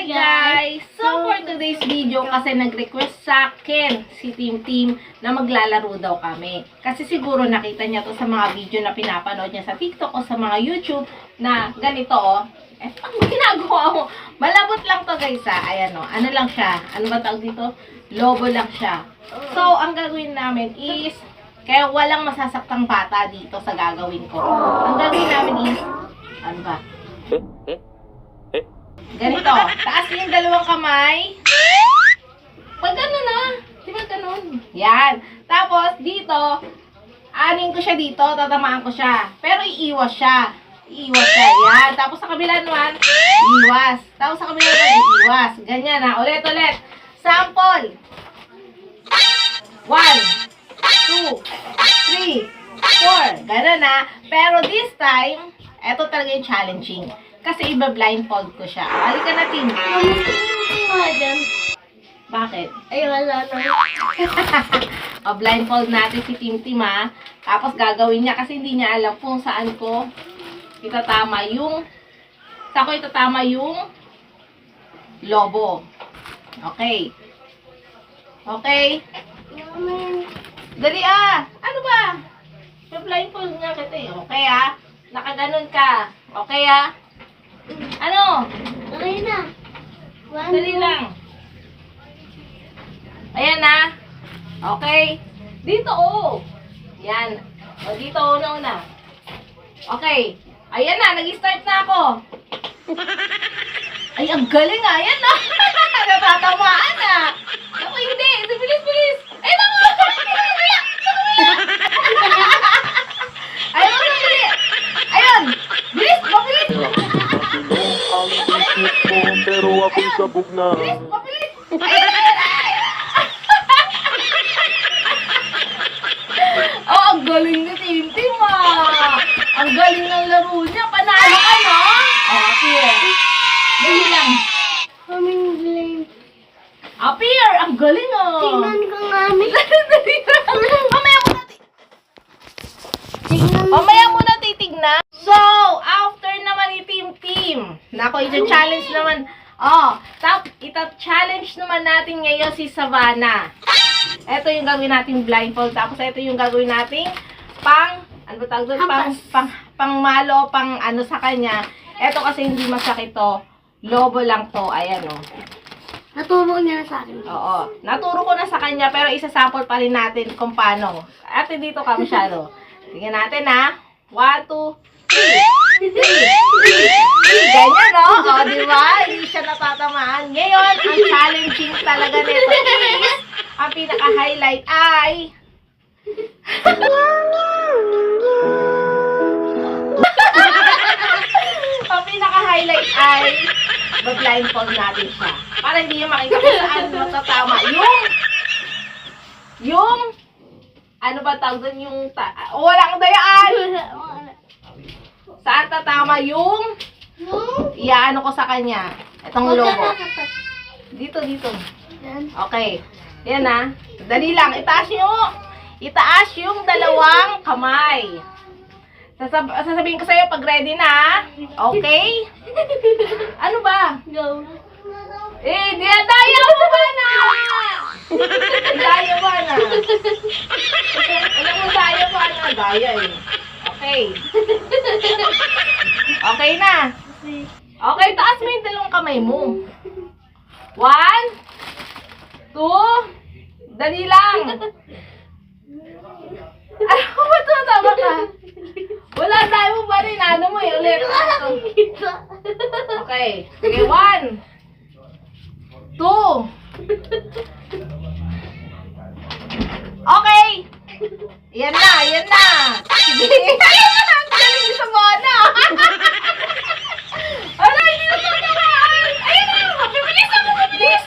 Hi guys! So for today's video, kasi nag-request sa akin si Team na maglalaro daw kami. Kasi siguro nakita niya to sa mga video na pinapanood niya sa TikTok o sa mga YouTube na ganito oh. Ang ginagawa mo. Malabot lang to guys ha. Ayan oh. Ano lang siya? Ano ba tawag dito? Lobo lang siya. So ang gagawin namin is, kaya walang masasaktang bata dito sa gagawin ko. Ang gagawin namin is, ano ba? Ganito. Taas yung dalawang kamay. Pag gano'n na. Di ba gano'n? Yan. Tapos, dito, anin ko siya dito. Tatamaan ko siya. Pero iiwas siya. Iiwas siya. Yan. Tapos sa kabila naman, iiwas. Tapos sa kabila naman, iiwas. Ganyan na. Ulit. Sample. 1, 2, 3, 4. Gano'n na. Pero this time, eto talaga yung challenging. Kasi iba blindfold ko siya. Halika na, Tim. Bakit? Ay, wala na. O, blindfold natin si Tim ha. Tapos gagawin niya kasi hindi niya alam kung saan ko itatama yung lobo. Okay. Okay? Dali ah! Ano ba? Blindfold nga kita eh. Okay ah? Nakaganon ka. Okay ah? Ano? Okay na. Dali lang. Ayan na. Okay. Dito oh. Yan. O dito una. Okay. Ayan na. Nag-start na ako. Ay, ang galing ah. Ayan na. Natatamaan na. Ako hindi. Bilis. Ay, naku. Ayun, dali. Ayun. Bilis. Mabilis. Pero ako'y sabog na. Mabilis. Ayun. Oh, ang galing ni Tim ah. Ang galing ng laro niya. Panalo ka no? Oh, here. Dali lang. Kaming blame. Appear! Ang galing oh! Tingnan ko nga ni. Dali lang. Mamaya mo na titignan. So, after naman ni Team. Nako, ita-challenge naman. Oh, ita-challenge naman natin ngayon si Savannah. Ito yung gagawin natin blindfold. Tapos ito yung gagawin natin ano ba tawag doon? Pang malo, pang ano sa kanya. Ito kasi hindi masakit to. Lobo lang to. Ayan oh. Naturo niya na sa akin. Oo. Naturo ko na sa kanya, pero isa-sample pa rin natin kung paano. Ate, dito ka masyado. Tingnan natin, ha? 1, 2, 3. Ganyan, no? O, diba? Hindi siya natatamaan. Ngayon, ang challenging talaga nito is, ang pinaka-highlight ay... ang pinaka-highlight ay... mag-blindfold natin siya. Para hindi niya makita kung saan matatama. Yung, ano ba tawag doon yung, walang dayaan! Saan tatama yung, iaano ko sa kanya. Itong logo. Dito. Okay. Yan na. Dali lang. Itaas yung dalawang kamay. Sasabihin ko sa'yo pag ready na. Okay? Ano ba? Go. Daya mo ba na? Daya ba na? Alam mo, daya ba na? Daya eh. Okay. Okay na. Okay, taas mo yung dalawang kamay mo. 1, 2, dali lang. Ano ba ito? Tama ka. Wala tayo mo ba rin? Ano mo eh? Ulit. Okay. Sige, 1, 2. Okay. Yan na. Sige. Ang galing ni Savannah. Ano, hindi na tatamaan. Ayun na. Mabilis.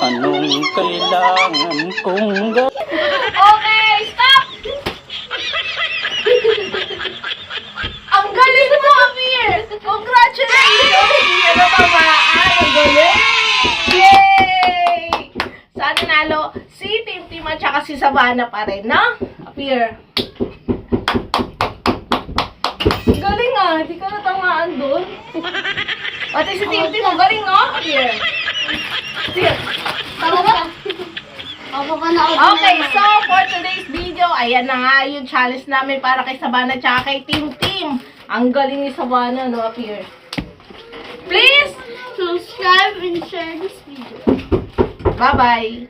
Anong kailangan kong gawin? Okay, stop! Ang galing mo, Amir! Congratulations! Hindi na natamaan! Ang galing! Yay! Saan nanalo? Si Team at saka si Savannah pa rin, no? Amir. Galing ah! Hindi ka natamaan doon. Ate, si Tim, mo galing, no? Here. Here. Talaga. Papapanood na Okay, naman. so for today's video, ayan na nga yung challenge namin para kay Savannah tsaka kay Tim. Ang galing ni Savannah, no, up here. Please, Subscribe and share this video. bye-bye.